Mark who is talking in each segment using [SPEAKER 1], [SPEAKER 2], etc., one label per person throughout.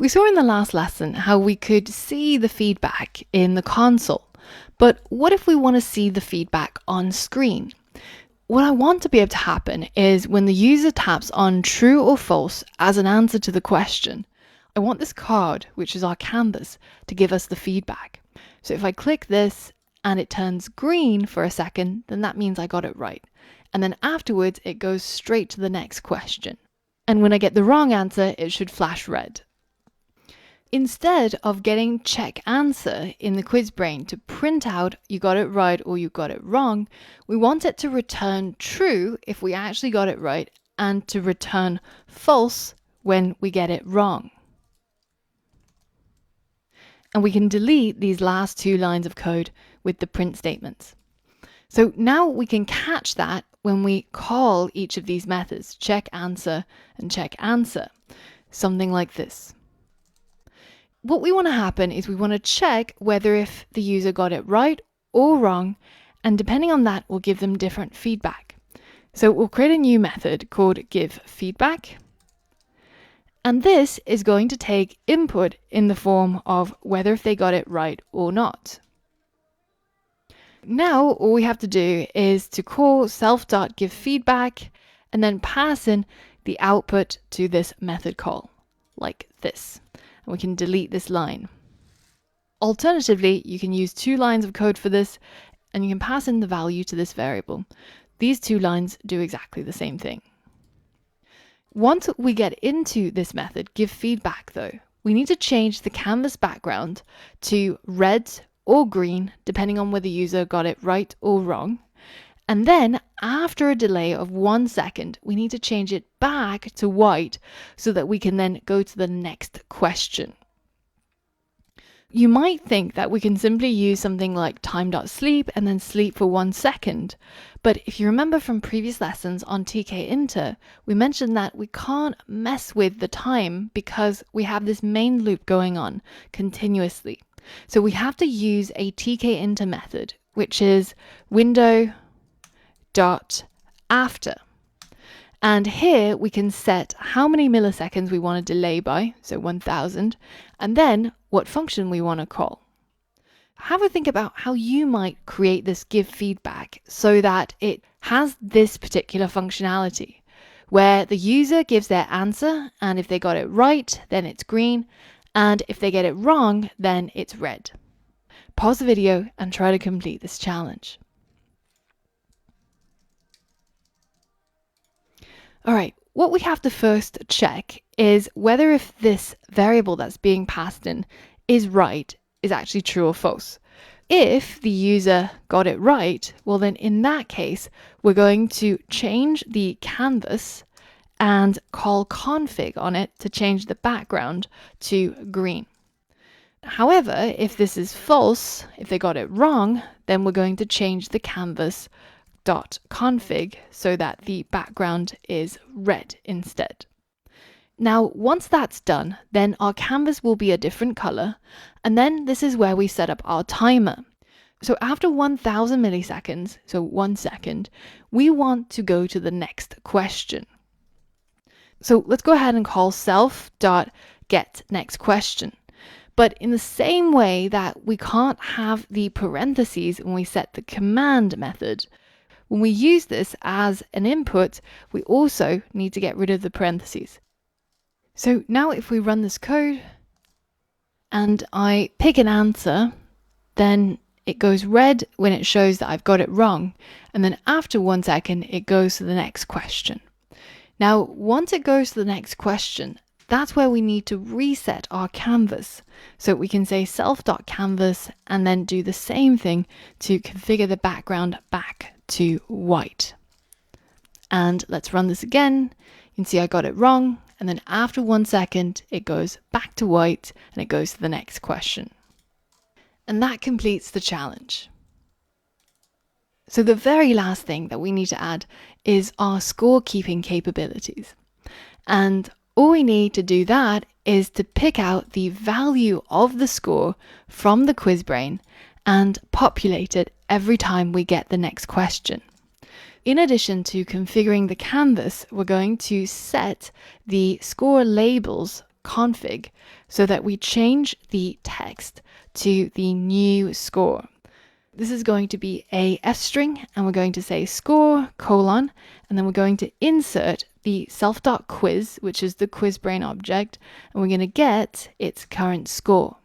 [SPEAKER 1] We saw in the last lesson how we could see the feedback in the console, but what if we want to see the feedback on screen? What I want to be able to happen is when the user taps on true or false as an answer to the question, I want this card, which is our canvas, to give us the feedback. So if I click this and it turns green for a second, then that means I got it right. And then afterwards, it goes straight to the next question. And when I get the wrong answer, it should flash red. Instead of getting check answer in the quiz brain to print out you got it right or you got it wrong, we want it to return true if we actually got it right and to return false when we get it wrong. And we can delete these last two lines of code with the print statements. So now we can catch that when we call each of these methods, check answer and check answer, something like this. What we want to happen is we want to check whether if the user got it right or wrong, and depending on that, we'll give them different feedback. So we'll create a new method called giveFeedback, and this is going to take input in the form of whether if they got it right or not. Now all we have to do is to call self.giveFeedback and then pass in the output to this method call, like this. We can delete this line. Alternatively, you can use 2 lines of code for this, and you can pass in the value to this variable. These 2 lines do exactly the same thing. Once we get into this method, giveFeedback though, we need to change the canvas background to red or green, depending on whether the user got it right or wrong. And then after a delay of 1 second, we need to change it back to white so that we can then go to the next question. You might think that we can simply use something like time.sleep and then sleep for 1 second. But if you remember from previous lessons on Tkinter, we mentioned that we can't mess with the time because we have this main loop going on continuously. So we have to use a Tkinter method, which is window dot after, and here we can set how many milliseconds we want to delay by, so 1000, and then what function we want to call. Have a think about how you might create this giveFeedback so that it has this particular functionality where the user gives their answer, and if they got it right then it's green, and if they get it wrong then it's red. Pause the video and try to complete this challenge. All right, what we have to first check is whether if this variable that's being passed in is right, is actually true or false. If the user got it right, well then in that case, we're going to change the canvas and call config on it to change the background to green. However, if this is false, if they got it wrong, then we're going to change the canvas .config so that the background is red instead. Now, once that's done, then our canvas will be a different color, and then this is where we set up our timer. So after 1000 milliseconds, so 1 second, we want to go to the next question. So let's go ahead and call self.getNextQuestion. But in the same way that we can't have the parentheses when we set the command method, when we use this as an input, we also need to get rid of the parentheses. So now if we run this code and I pick an answer, then it goes red when it shows that I've got it wrong. And then after 1 second, it goes to the next question. Now, once it goes to the next question, that's where we need to reset our canvas. So we can say self.canvas and then do the same thing to configure the background back to white. And let's run this again. You can see I got it wrong. And then after 1 second, it goes back to white and it goes to the next question. And that completes the challenge. So the very last thing that we need to add is our scorekeeping capabilities. And all we need to do that is to pick out the value of the score from the quiz brain and populate it every time we get the next question. In addition to configuring the canvas, we're going to set the score labels config so that we change the text to the new score. This is going to be a f string, and we're going to say score colon, and then we're going to insert the self.quiz, which is the quiz brain object, and we're going to get its current score.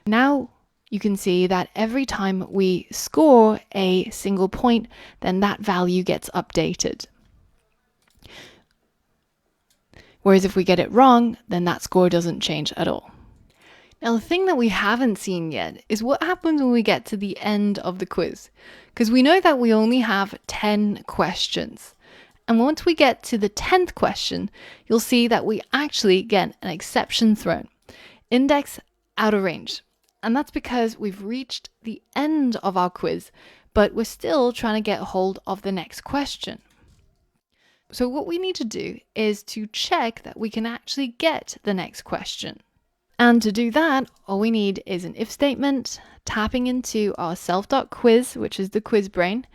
[SPEAKER 1] Now you can see that every time we score a single point, then that value gets updated. Whereas if we get it wrong, then that score doesn't change at all. Now, the thing that we haven't seen yet is what happens when we get to the end of the quiz, because we know that we only have 10 questions. And once we get to the 10th question, you'll see that we actually get an exception thrown, index out of range. And that's because we've reached the end of our quiz, but we're still trying to get hold of the next question. So what we need to do is to check that we can actually get the next question. And to do that, all we need is an if statement tapping into our self.quiz, which is the quiz brain.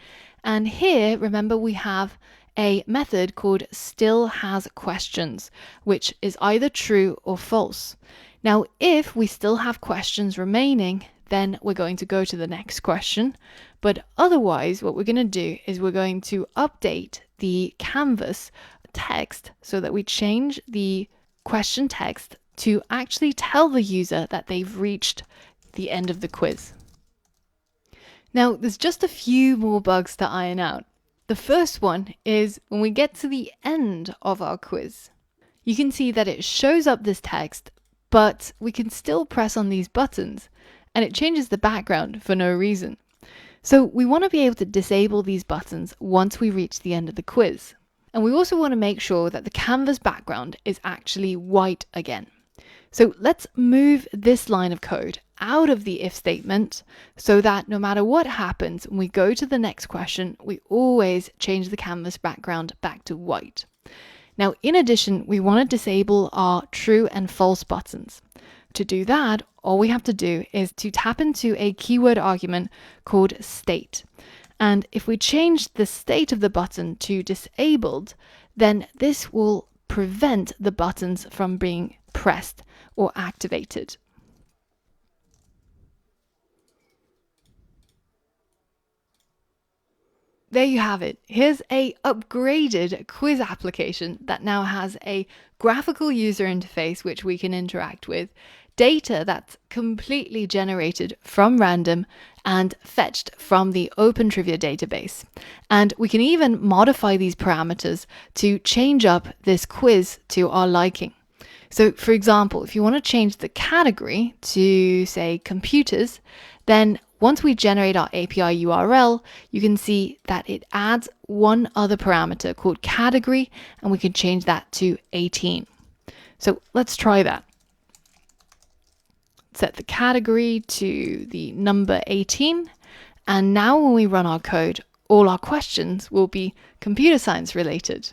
[SPEAKER 1] And here, remember, we have a method called still has questions, which is either true or false. Now, if we still have questions remaining, then we're going to go to the next question. But otherwise, what we're going to do is we're going to update the canvas text so that we change the question text to actually tell the user that they've reached the end of the quiz. Now, there's just a few more bugs to iron out. The first one is when we get to the end of our quiz, you can see that it shows up this text, but we can still press on these buttons and it changes the background for no reason. So we want to be able to disable these buttons once we reach the end of the quiz. And we also want to make sure that the canvas background is actually white again. So let's move this line of code out of the if statement so that no matter what happens, when we go to the next question, we always change the canvas background back to white. Now, in addition, we want to disable our true and false buttons. To do that, all we have to do is to tap into a keyword argument called state. And if we change the state of the button to disabled, then this will prevent the buttons from being pressed or activated. There you have it. Here's a upgraded quiz application that now has a graphical user interface which we can interact with, data that's completely generated from random and fetched from the Open Trivia database. And we can even modify these parameters to change up this quiz to our liking. So for example, if you want to change the category to, say, computers, then once we generate our API URL, you can see that it adds one other parameter called category, and we can change that to 18. So let's try that. Set the category to the number 18, and now when we run our code, all our questions will be computer science related.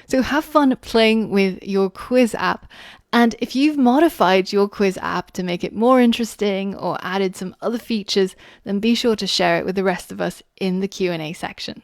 [SPEAKER 1] So have fun playing with your quiz app. And if you've modified your quiz app to make it more interesting or added some other features, then be sure to share it with the rest of us in the Q&A section.